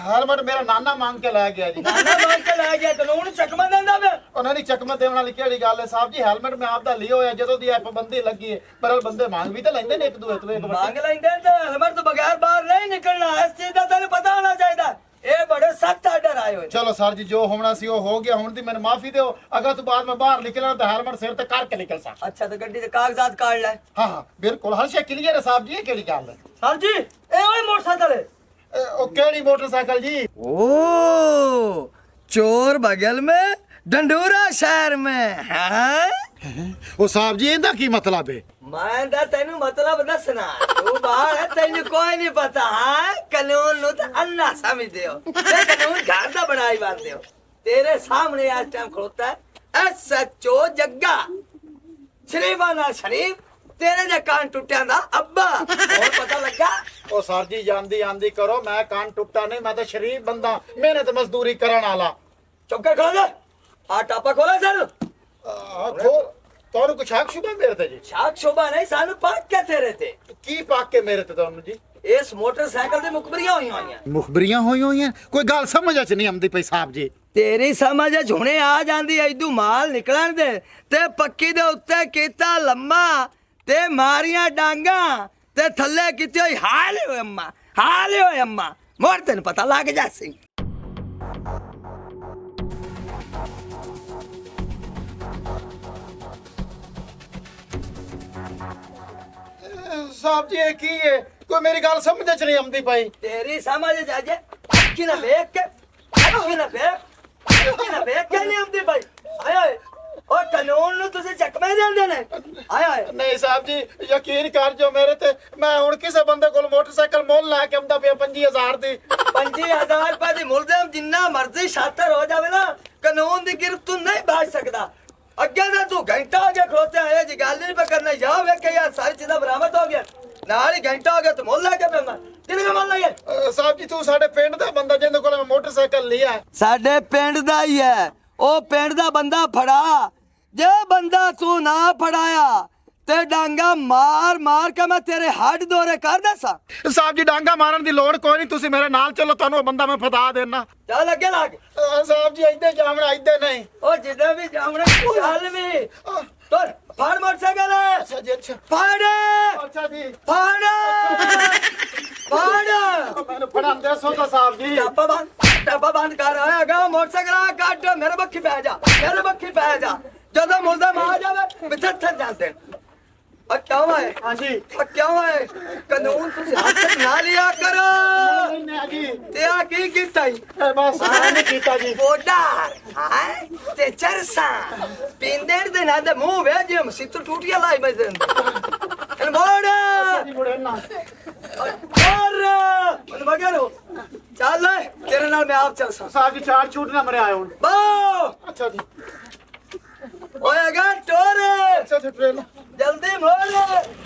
Speaker 1: ਹੈਲਮਟ ਮੇਰਾ ਨਾਨਾ ਮੰਗ ਕੇ ਲੈ ਗਿਆ ਜੀ
Speaker 2: ਨਾਨਾ ਮੰਗ ਕੇ ਲੈ ਗਿਆ ਕਾਨੂੰਨ ਚੱਕਮਾ ਦਿੰਦਾ ਵੇ
Speaker 1: ਉਹਨਾਂ ਦੀ ਚਕਮਾ ਦੇਣ ਵਾਲੀ ਕਿਹੜੀ ਗੱਲ ਹੈ ਸਾਹਿਬ ਜੀ ਹੈਲਮਟ ਮੈਂ ਆਪਦਾ ਲਿਆ ਹੋਇਆ ਜਦੋਂ ਦੀ ਇਹ ਪਾਬੰਦੀ ਲੱਗੀ ਹੈ ਪਰ ਬੰਦੇ ਮੰਗ ਵੀ ਤਾਂ ਲੈਂਦੇ ਨੇ ਇੱਕ ਦੂਏ ਤੋਂ ਇੱਕ
Speaker 2: ਮੰਗ ਲੈਂਦੇ ਤੇ ਹੈਲਮਟ ਤੋਂ ਬਗੈਰ ਬਾਹਰ ਨਹੀਂ ਨਿਕਲਣਾ ਇਸ ਚੀਜ਼ ਦਾ ਤੈਨੂੰ ਪਤਾ ਹੋਣਾ ਚਾਹੀਦਾ ਇਹ ਬੜੇ ਸਖਤ ਆਰਡਰ ਆਏ ਹੋਏ
Speaker 1: ਚਲੋ ਸਰ ਜੀ ਜੋ ਹੋਣਾ ਸੀ ਉਹ ਹੋ ਗਿਆ ਹੁਣ ਦੀ ਮੈਨੂੰ ਮਾਫੀ ਦਿਓ ਅਗਰ ਤੋਂ ਬਾਅਦ ਮੈਂ ਬਾਹਰ ਨਿਕਲਣਾ ਤਾਂ ਹੈਲਮਟ ਸਿਰ ਤੇ ਕਰਕੇ ਨਿਕਲ ਸਕਾਂ
Speaker 2: ਅੱਛਾ ਤੇ ਗੱਡੀ ਦੇ ਕਾਗਜ਼ਾਤ ਕਾਢ ਲੈ
Speaker 1: ਹਾਂ ਹਾਂ ਬਿਲਕੁਲ ਹਰ ਸ਼ੇ ਕਲੀਅਰ ਹੈ ਸਾਹਿਬ ਜੀ ਇਹ ਕਿਹੜੀ ਗੱਲ ਹੈ
Speaker 2: ਸਰ ਜੀ ਇਹ ਓਏ ਮੋਟਰਸਾਈਕਲ ਹੈ
Speaker 1: ਉਹ ਕਿਹੜੀ ਮੋਟਰਸਾਈਕਲ ਜੀ
Speaker 2: ओ चोर बगल में डंडूरा शहर में हैं
Speaker 1: ਉਹ ਸਾਹਿਬ ਜੀ ਇਹਦਾ ਕੀ ਮਤਲਬ ਹੈ
Speaker 2: मैं दा तेनू मतलब दसना तू बाहर है तेनू कोई नहीं पता हां कानून नु तो अन्ना समझ दियो ते कानून घर दा बनाई बात दियो तेरे सामने आज टाइम खड़ोता है एसएचओ जग्गा शरीफा ना शरीफ तेरे जे कान टूटिया दा अब्बा और पता लगा
Speaker 1: ਉਹ ਸਰ ਜੀ ਜਾਂਦੀ ਆਂਦੀ ਕਰੋ ਮੈਂ ਕੰਨ ਟੁੱਟਾ ਨਹੀਂ ਮੈਂ ਤਾਂ ਸ਼ਰੀਫ ਬੰਦਾ ਮਿਹਨਤ ਮਜ਼ਦੂਰੀ ਕਰਨ ਵਾਲਾ
Speaker 2: चुप कर खड़ो जा आ टापा खोला सर
Speaker 1: ਤੁਹਾਨੂੰ ਕੁਛ ਸ਼ੱਕ ਸ਼ੁਬਾ ਮੇਰੇ ਤੇ ਜੀ
Speaker 2: शाक शोभा नहीं सानू पाक के तेरे ते
Speaker 1: ਕੀ ਪੱਕ ਕੇ ਮੇਰੇ ਤੇ ਤੁਹਾਨੂੰ ਜੀ
Speaker 2: इस मोटरसाइकिल दे मुखबरियां हुई होईयां
Speaker 1: ਮੁਖਬਰੀਆਂ ਹੋਈਆਂ ਕੋਈ ਗੱਲ ਸਮਝ ਚ ਨਹੀਂ ਆਉਂਦੀ ਪਈ ਸਾਹਿਬ ਜੀ
Speaker 2: ਤੇਰੀ ਸਮਝ ਹੁਣੇ ਆ ਜਾਂਦੀ ਐਦੂ ਮਾਲ ਨਿਕਲਣ ਦੇ ਤੇ ਪੱਕੀ ਦੇ ਉੱਤੇ ਕੀਤਾ ਲੰਮਾ ਤੇ ਮਾਰੀਆਂ ਡਾਂਗਾ ਤੇ ਥੱਲੇ ਕੀਤੀ ਹੋਈ ਹਾਲ ਹੋਏ ਅੰਮਾ ਮੋਰ ਤੈਨੂੰ ਪਤਾ ਲੱਗ ਜਾਸੀ
Speaker 1: ਸਾਹਿਬ ਜੀ ਇਹ ਕੀ ਹੈ ਕੋਈ ਮੇਰੀ ਗੱਲ ਸਮਝ ਚ ਨਹੀਂ ਆਉਂਦੀ ਪਈ
Speaker 2: ਤੇਰੀ ਸਮਝ ਜਾ ਜੇ ਅੱਖੀ ਨਾ ਵੇਖ ਕੇ ਨਹੀਂ ਆਉਂਦੀ ਭਾਈ ਆਏ ਉਹ ਕਾਨੂੰਨ ਨੂੰ ਤੁਸੀਂ ਚੱਕਵੇਂ ਦਿੰਦੇ ਨੇ ਆਏ ਆਏ
Speaker 1: ਨਹੀਂ ਸਾਹਿਬ ਜੀ ਯਕੀਨ ਕਰ ਜੋ ਮੇਰੇ ਤੇ ਮੈਂ ਹੁਣ ਕਿਸੇ ਬੰਦੇ ਕੋਲ ਮੋਟਰਸਾਈਕਲ ਮੁੱਲ ਲੈ ਕੇ ਆਉਂਦਾ ਪਿਆ 5000 ਦੀ
Speaker 2: 5000 ਰੁਪਏ ਦੀ ਮੁਲਜ਼ਮ ਜਿੰਨਾ ਮਰਜ਼ੀ ਸ਼ਾਤਰ ਹੋ ਜਾਵੇ ਨਾ ਕਾਨੂੰਨ ਦੀ ਗਿਰਫਤ ਤੋਂ ਨਹੀਂ ਬਚ ਸਕਦਾ ਅੱਗੇ ਨਾ ਤੂੰ ਘੰਟਾ ਹੋ ਗਿਆ ਖਲੋਤੇ ਆਏ ਜੀ ਗੱਲ ਨਹੀਂ ਪਕੜਨਾ ਜਾ ਵੇਖੇ ਯਾਰ ਸਾਰੀ ਚੀਜ਼ਾਂ ਬਰਾਮਦ ਹੋ ਗਿਆ ਨਾਲ ਹੀ ਘੰਟਾ ਹੋ ਗਿਆ ਤੂੰ ਮੁੱਲ ਲੈ ਕੇ ਪੈਂਦਾ ਕਿਹਨੇ ਮੁੱਲ ਲੈ
Speaker 1: ਸਾਹਿਬ ਜੀ ਤੂੰ ਸਾਡੇ ਪਿੰਡ ਦਾ ਬੰਦਾ ਜਿਹਦੇ ਕੋਲ ਮੈਂ ਮੋਟਰਸਾਈਕਲ ਲਿਆ
Speaker 2: ਸਾਡੇ ਪਿੰਡ ਦਾ ਹੀ ਹੈ ਉਹ ਪਿੰਡ ਦਾ ਬੰਦਾ ਫੜਾ ਜੇ ਬੰਦਾ ਤੂੰ ਨਾ ਫੜਾਇਆ ਤੇ ਡਾਂਗਾ ਮਾਰ ਮਾਰ ਕੇ ਮੈਂ ਤੇਰੇ ਹੱਡ ਦੋਰੇ ਕਰ ਦੱਸਾਂ
Speaker 1: ਸਾਹਿਬ ਜੀ ਡਾਂਗਾ ਮਾਰਨ ਦੀ ਲੋੜ ਕੋਈ ਨਹੀਂ ਤੁਸੀਂ ਮੇਰੇ ਨਾਲ ਚੱਲੋ ਤੁਹਾਨੂੰ ਉਹ ਬੰਦਾ ਮੈਂ ਫਦਾ ਦੇਣਾ
Speaker 2: ਚੱਲ ਅੱਗੇ ਲੱਗ
Speaker 1: ਸਾਹਿਬ ਜੀ ਇੱਥੇ ਜਾਵਣਾ ਇੱਥੇ ਨਹੀਂ
Speaker 2: ਉਹ ਜਿੱਦਾਂ ਵੀ ਜਾਵਣਾ ਚੱਲ ਵੀ ਤੁਰ ਫੜ ਮੋਟਰਸਾਈਕਲ
Speaker 1: ਅੱਛਾ ਜੀ ਅੱਛਾ
Speaker 2: ਫੜ
Speaker 1: ਅੱਛਾ ਜੀ
Speaker 2: ਫੜ ਫੜ
Speaker 1: ਮੈਨੂੰ ਫੜਾਉਂਦੇ ਸੋਦਾ ਸਾਹਿਬ ਜੀ
Speaker 2: ਡੱਬਾ ਬੰਦ ਕਰ ਆਏਗਾ ਮੋਟਰਸਾਈਕਲ ਆ ਕੱਢ ਮੇਰੇ ਬੱਖੀ ਪੈ ਜਾ ਮੇਰੇ ਬੱਖੀ ਪੈ ਜਾ ਜਦੋਂ ਮੁਲਜ਼ਮ ਆ ਜਾਵੇ ਮਿੱਥੇ ਥੱਲੇ ਜਾਂਦੇ ਆ ਕਿਉਂ ਹੈ
Speaker 1: ਹਾਂਜੀ
Speaker 2: ਆ ਕਿਉਂ ਹੈ ਕਾਨੂੰਨ ਤੁਸੀਂ ਹੱਥ ਚ ਨਾ ਲਿਆ ਕਰੋ
Speaker 1: ਨਹੀਂ ਜੀ
Speaker 2: ਤੇ ਆ ਕੀ ਕੀਤਾ ਈ
Speaker 1: ਬਸ ਨਹੀਂ ਕੀਤਾ ਜੀ
Speaker 2: ਬੋਡਾ ਹਾਏ ਤੇ ਚਰਸਾ ਪਿੰਦਰ ਦੇ ਨਾਲ ਦੇ ਮੂੰਹ ਵੇ ਜਿਵੇਂ ਸਿੱਤੂ ਟੂਟੀਆਂ ਲਾਈ ਮੈਂ ਦੇ ਇਹ ਬੋੜਾ
Speaker 1: ਜੀ ਮੁੜੇ ਨਾ
Speaker 2: ਔਰ ਮਗਰੋ ਚੱਲ ਤੇਰੇ ਨਾਲ ਮੈਂ ਆਪ ਚੱਲ ਸਾਂ
Speaker 1: ਸਾਹਿਬ ਜੀ ਚਾਰ ਛੂਟ ਨਾ ਮਰੇ ਆਏ ਹੁਣ
Speaker 2: ਬੋ
Speaker 1: ਅੱਛਾ ਜੀ
Speaker 2: ਹੋਏਗਾ ਟੋਰ
Speaker 1: ਅੱਛਾ ਅੱਛਾ ਟ੍ਰੇਨ
Speaker 2: ਜਲਦੀ ਮੋੜ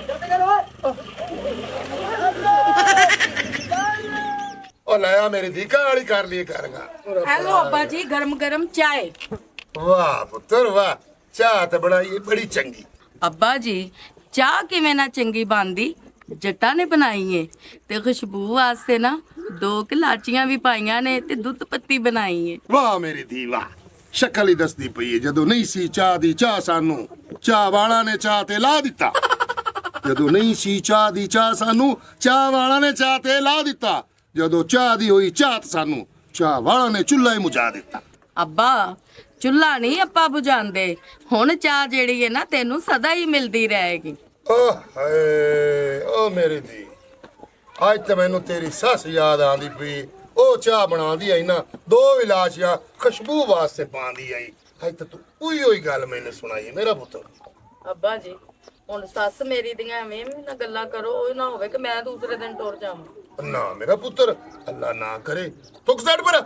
Speaker 2: ਜਲਦੀ ਕਰੋ
Speaker 4: ਉਹ ਲਿਆ ਮੇਰੀ ਧੀਕਾ ਵਾਲੀ ਕਰ ਲਈ ਕਰਾਂਗਾ
Speaker 5: ਹੈਲੋ ਅੱਬਾ ਜੀ ਗਰਮ ਗਰਮ ਚਾय
Speaker 4: ਵਾਹ ਪੁੱਤਰ ਵਾਹ ਚਾਹ ਤੇ ਬਣਾਈ ਬੜੀ ਚੰਗੀ
Speaker 5: ਅੱਬਾ ਜੀ ਚਾਹ ਕਿਵੇਂ ਨਾ ਚੰਗੀ ਬਣਦੀ ਜੱਟਾਂ ਨੇ ਬਣਾਈ ਏ ਤੇ ਖੁਸ਼ਬੂ ਵਾਸਤੇ ਨਾ 2 ਇਲਾਚੀਆਂ ਵੀ ਪਾਈਆਂ ਨੇ ਤੇ ਦੁੱਧ ਪੱਤੀ ਬਣਾਈ ਏ
Speaker 4: ਵਾਹ ਮੇਰੀ ਧੀ ਵਾਹ ਸ਼ਕਲ ਹੀ ਦੱਸਦੀ ਪਈ ਹੈ ਜਦੋਂ ਨਹੀਂ ਸੀ ਚਾਹ ਦੀ ਚਾਹ ਸਾਨੂੰ ਚਾਹ ਵਾਲਾ ਨੇ ਚਾਹ ਤੇ ਲਾ ਦਿੱਤਾ ਜਦੋਂ ਨਹੀਂ ਸੀ ਚਾਹ ਦੀ ਚਾਹ ਸਾਨੂੰ ਚਾਹ ਵਾਲਾ ਨੇ ਚਾਹ ਤੇ ਲਾ ਦਿੱਤਾ ਜਦੋਂ ਚਾਹ ਦੀ ਹੋਈ ਚਾਹ ਸਾਨੂੰ ਚਾਹ ਵਾਲਾ ਨੇ ਚੁੱਲ੍ਹਾ ਹੀ ਮੁਝਾ ਦਿੱਤਾ
Speaker 5: ਅੱਬਾ ਚੁੱਲ੍ਹਾ ਨਹੀਂ ਆਪਾਂ ਬੁਝਾਉਂਦੇ ਹੁਣ ਚਾਹ ਜਿਹੜੀ ਹੈ ਨਾ ਤੈਨੂੰ ਸਦਾ ਹੀ ਮਿਲਦੀ ਰਹੇਗੀ
Speaker 4: ਓ ਹਾਏ ਓ ਮੇਰੀ ਧੀ ਅੱਜ ਤਾਂ ਮੈਨੂੰ ਤੇਰੀ ਸੱਸ ਯਾਦ ਆਂਦੀ ਪਈ ਉਹ ਚਾਹ ਬਣਾਉਂਦੀ ਆਈ ਨਾ 2 ਇਲਾਚੀਆਂ ਖੁਸ਼ਬੂ ਵਾਸਤੇ ਪਾਉਂਦੀ ਆਈ ਅੱਜ ਤਾਂ ਤੂੰ ਉਹੀ ਗੱਲ ਮੈਨੂੰ ਸੁਣਾਈ ਮੇਰਾ ਪੁੱਤਰ
Speaker 5: ਅੱਬਾ ਜੀ ਹੁਣ ਸੱਸ ਮੇਰੀ ਦੀਆਂ ਐਵੇਂ ਨਾ ਗੱਲਾਂ ਕਰੋ ਉਹ ਨਾ ਹੋਵੇ ਕਿ ਮੈਂ ਦੂਸਰੇ ਦਿਨ ਟੁਰ ਜਾਵਾਂ
Speaker 4: ਨਾ ਮੇਰਾ ਪੁੱਤਰ ਅੱਲਾ ਨਾ ਕਰੇ ਤੁਕ ਸੜ ਪਰ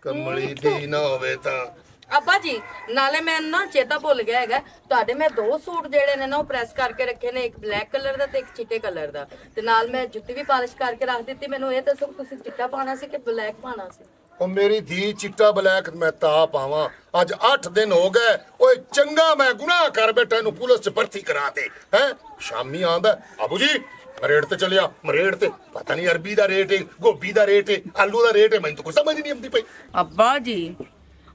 Speaker 4: ਕਮਲੀ ਦੀ ਨਾ ਹੋਵੇ ਤਾਂ
Speaker 5: ਅੱਬਾ ਜੀ ਨਾਲੇ ਮੈਂ ਨਾ ਚੇਤਾ ਭੁੱਲ ਗਿਆ ਹੈਗਾ ਤੁਹਾਡੇ ਮੈਂ 2 ਸੂਟ ਜਿਹੜੇ ਨੇ ਨਾ ਉਹ ਪ੍ਰੈਸ ਕਰਕੇ ਰੱਖੇ ਨੇ ਇੱਕ ਬਲੈਕ ਕਲਰ ਦਾ ਤੇ ਇੱਕ ਚਿੱਟੇ ਕਲਰ ਦਾ ਤੇ ਨਾਲ ਮੈਂ ਜੁੱਤੀ ਵੀ ਪਾਲਿਸ਼ ਕਰਕੇ ਰੱਖ ਦਿੱਤੀ ਮੈਨੂੰ ਇਹ ਦੱਸੋ ਤੁਸੀਂ ਚਿੱਟਾ ਪਾਣਾ ਸੀ ਕਿ ਬਲੈਕ ਪਾਣਾ ਸੀ
Speaker 4: ਉਹ ਮੇਰੀ ਧੀ ਚਿੱਟਾ ਬਲੈਕ ਮੈਂ ਤਾਂ ਪਾਵਾਂ ਅੱਜ 8 ਦਿਨ ਹੋ ਗਏ ਓਏ ਚੰਗਾ ਮੈਂ ਗੁਨਾਹ ਕਰ ਬੈਠਾ ਇਹਨੂੰ ਪੁਲਿਸ 'ਚ ਭਰਤੀ ਕਰਾਤੇ ਹੈ ਸ਼ਾਮੀ ਆਂਦਾ ਆਬੂ ਜੀ ਮਰੇੜ ਤੇ ਚੱਲਿਆ ਮਰੇੜ ਤੇ ਪਤਾ ਨਹੀਂ ਅਰਬੀ ਦਾ ਰੇਟ ਹੈ ਗੋਭੀ ਦਾ ਰੇਟ ਹੈ ਆਲੂ ਦਾ ਰੇਟ ਹੈ ਮੈਨੂੰ ਤਾਂ ਕੋਈ ਸਮਝ ਨਹੀਂ ਆਉਂਦੀ ਪਈ
Speaker 5: ਅੱਬਾ ਜੀ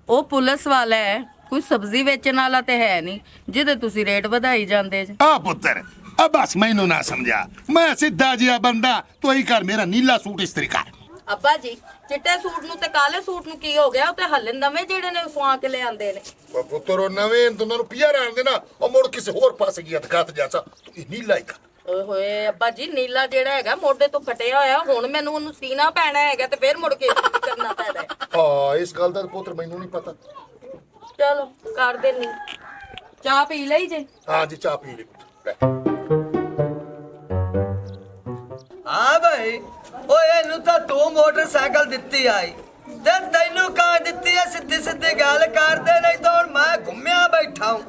Speaker 5: ਉਹ ਪੁਲਿਸ ਵਾਲਾ ਹੈ ਕੋਈ ਸਬਜ਼ੀ ਵੇਚਣ ਵਾਲਾ ਤੇ ਹੈ ਨਹੀਂ ਜਿਹਦੇ ਤੁਸੀਂ ਰੇਟ ਵਧਾਈ ਜਾਂਦੇ ਜੀ
Speaker 4: ਆ ਪੁੱਤਰ ਆ ਬਸ ਮੈਨੂੰ ਨਾ ਸਮਝਾ ਮੈਂ ਸਿੱਧਾ ਜਿਹਾ ਬੰਦਾ ਤੂੰ ਹੀ ਕਰ ਮੇਰਾ ਨੀਲਾ ਸੂਟ ਇਸਤਰੀ ਕਰ
Speaker 5: ਅੱਬਾ ਜੀ ਚਿੱਟੇ ਸੂਟ ਨੂੰ ਤੇ ਕਾਲੇ ਸੂਟ ਨੂੰ ਕੀ ਹੋ ਗਿਆ ਉਹ ਤੇ ਹੱਲੇ ਨਵੇਂ ਜਿਹੜੇ ਨੇ ਸੁਆ ਕੇ ਲੈ ਆਂਦੇ ਨੇ
Speaker 4: ਉਹ ਪੁੱਤਰ ਉਹ ਨਵੇਂ ਉਹਨਾਂ ਨੂੰ ਪਿਆ ਰਹਿਣ ਦੇ ਨਾ ਉਹ ਮੁੜ ਕਿਸੇ ਹੋਰ ਪਾਸੇ ਗਿਆ ਦਿਖਾਤ ਜਾਸਾ ਤੂੰ ਇਹ ਨੀਲਾ ਹੀ ਕਰ
Speaker 5: ਓਏ ਹੋਏ ਅੱਬਾ ਜੀ ਨੀਲਾ ਜਿਹੜਾ ਹੈਗਾ ਮੋਢੇ ਤੋਂ ਫਟਿਆ ਹੋਇਆ ਹੁਣ ਮੈਨੂੰ ਉਹਨੂੰ ਸੀਨਾ ਪੈਣਾ ਹੈਗਾ ਤੇ ਫਿਰ ਮੁੜ ਕੇ ਕਰਨਾ ਪੈਣਾ ਹੈ
Speaker 4: ਆ ਇਸ ਗੱਲ ਦਾ ਪੁੱਤਰ ਮੈਨੂੰ ਨਹੀਂ ਪਤਾ
Speaker 5: ਚਲੋ ਕਰ ਦੇਣੀ ਚਾਹ ਪੀ ਲਈ ਜੇ
Speaker 4: ਹਾਂ ਜੀ ਚਾਹ ਪੀ ਲਈ ਪੁੱਤਰ
Speaker 2: ਹਾਂ ਭਾਈ ਓਏ ਇਹਨੂੰ ਤਾਂ 2 ਮੋਟਰਸਾਈਕਲ ਦਿੱਤੀ ਆਈ ਤੇ ਤੈਨੂੰ ਕਾਰ ਦਿੱਤੀ ਐ ਸਿੱਧੀ ਸਿੱਧੀ ਗੱਲ ਕਰਦੇ ਨਹੀਂ ਤਾਂ ਹੁਣ ਮੈਂ ਘੁੰਮਿਆ ਬੈਠਾ ਹੂੰ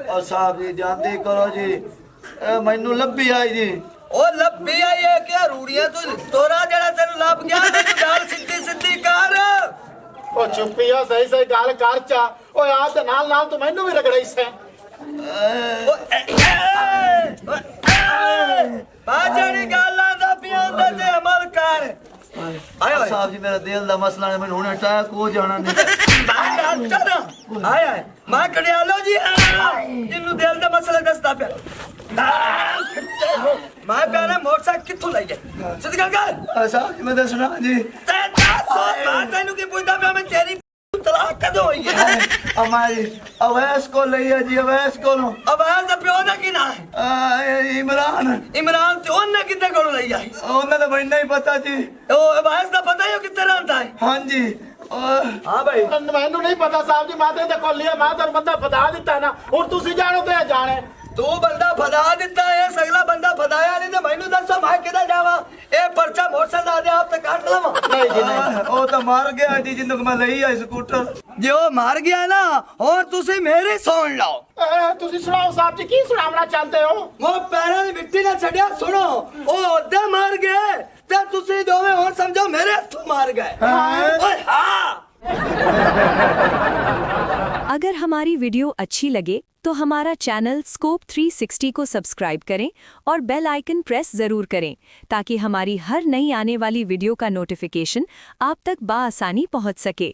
Speaker 8: ਉਹ ਸਾਹਿਬ ਜੀ ਜਾਂਦੀ ਕਰੋ ਜੀ ਇਹ ਮੈਨੂੰ ਲੱਭੀ ਆਈ ਜੀ
Speaker 2: ਉਹ ਲੱਭੀ ਆਈ ਹੈ ਕਿ ਰੂੜੀਆਂ ਤੂੰ ਤੋਰਾ ਜਿਹੜਾ ਤੈਨੂੰ ਲੱਭ ਗਿਆ ਮੈਨੂੰ ਗੱਲ ਸਿੱਧੀ ਸਿੱਧੀ ਕਰ
Speaker 1: ਉਹ ਚੁੱਪੀਆ ਸਹੀ ਸਹੀ ਗੱਲ ਕਰ ਚਾ ਓਏ ਆ ਤੇ ਨਾਲ ਨਾਲ ਤੂੰ ਮੈਨੂੰ ਵੀ ਰਗੜਾਈ ਸੈਂ
Speaker 2: ਬਾਜੜੀ ਗੱਲਾਂ ਦਾ ਪਿਆਉਂਦਾ ਤੇ ਅਮਲ ਕਰ ਆਏ
Speaker 8: ਸਾਹਿਬ ਜੀ ਮੇਰਾ ਦਿਲ ਦਾ ਮਸਲਾ ਨੇ ਮੈਨੂੰ ਹੁਣ ਅਟੈਕ ਹੋ ਜਾਣਾ ਨੇ
Speaker 2: ਆਏ ਮੈਂ ਕੜਿਆਲੋ ਜੀ ਜਿਹਨੂੰ ਦਿਲ ਦਾ ਮਸਲਾ ਦੱਸਦਾ ਪਿਆ ਮੈਂ ਕਹਿੰਦਾ ਮੋਟਰਸਾਈਕਲ ਕਿੱਥੋਂ ਲਈ ਗਏ ਸਿੱਧੀ ਗੱਲ ਕਰ
Speaker 8: ਸਾਹਿਬ ਜੀ ਮੈਂ ਦੱਸਣਾ ਜੀ
Speaker 2: ਤੇ ਦੱਸ ਮੈਂ ਤੈਨੂੰ ਕੀ ਪੁੱਛਦਾ ਪਿਆ ਮੈਂ ਤੇਰੀ ਤਲਾਕ ਕਦੋਂ ਹੋਈ ਹੈ
Speaker 8: ਹਮਾਰੀ ਅਵੈਸ ਕੋ ਲਈ ਹੈ ਜੀ ਅਵੈਸ ਕੋਲੋਂ
Speaker 2: ਆਵਾਜ਼ ਦਾ ਪਿਓ ਦਾ ਕੀ ਨਾਂ ਹੈ ਇਮਰਾਨ ਤੇ ਉਹਨੇ ਕਿੱਥੇ ਕੋਲੋਂ ਲਈ ਆਈ
Speaker 8: ਉਹਨਾਂ ਦਾ ਮੈਨੂੰ ਨਹੀਂ ਪਤਾ ਜੀ
Speaker 2: ਉਹ ਆਵਾਜ਼ ਦਾ ਪਤਾ ਹੀ ਉਹ ਕਿੱਥੇ ਰਹਿੰਦਾ ਹੈ
Speaker 8: ਹਾਂਜੀ
Speaker 2: ਹਾਂ ਭਾਈ
Speaker 1: ਮੈਨੂੰ ਨਹੀਂ ਪਤਾ ਸਾਹਿਬ ਜੀ, ਮੈਂ ਤੇ ਇਹਦੇ ਕੋਲ ਲਿਆ, ਮੈਂ ਤੁਹਾਨੂੰ ਬੰਦਾ ਫਦਾ ਦਿੱਤਾ ਨਾ, ਹੁਣ ਤੁਸੀਂ ਜਾਣੋ ਤੇ ਇਹ ਜਾਣੇ।
Speaker 2: ਤੂੰ ਬੰਦਾ ਫਦਾ ਦਿੱਤਾ ਹੈ, ਸਗਲਾ ਬੰਦਾ ਫਦਾਇਆ ਨਹੀਂ ਤੇ ਮੈਨੂੰ ਦੱਸੋ ਮੈਂ ਕਿੱਦਾਂ ਜਾਵਾਂ? ਇਹ ਪਰਚਾ ਮੋਟਰਸਾਈਕਲ ਦੇ ਆਪ ਤੇ ਕੱਟ ਲਵਾਂ?
Speaker 1: ਨਹੀਂ ਜੀ ਨਹੀਂ।
Speaker 8: ਉਹ ਤਾਂ ਮਰ ਗਿਆ ਜੀ ਜਿੰਨੂੰ ਮੈਂ ਲਈ ਆਈ ਸਕੂਟਰ।
Speaker 2: ਜੇ ਉਹ ਮਾਰ ਗਿਆ ਨਾ, ਹੁਣ ਤੁਸੀਂ ਮੇਰੀ ਸੁਣ ਲਓ।
Speaker 1: ਤੁਸੀਂ ਸੁਣਾਓ ਸਾਹਿਬ ਜੀ, ਕੀ ਸੁਣਾਉਣਾ ਚਾਹੁੰਦੇ ਹੋ?
Speaker 2: ਉਹ ਪੈਰਾਂ ਦੀ ਮਿੱਟੀ ਨਾ ਛੱਡਿਆ, ਸੁਣੋ। ਉਹ ਉਹਦੇ ਮਾਰ ਗਏ ਤੇ ਤੁਸੀਂ ਦੋਵੇਂ ਹੁਣ ਸਮਝੋ ਮੇਰੇ ਹੱਥੋਂ ਮਾਰ ਗਏ। ਓਏ ਹਾਂ।
Speaker 9: अगर हमारी वीडियो अच्छी लगे तो हमारा चैनल स्कोप 360 को सब्सक्राइब करें और बेल आइकन प्रेस ज़रूर करें ताकि हमारी हर नई आने वाली वीडियो का नोटिफिकेशन आप तक बआसानी पहुंच सके।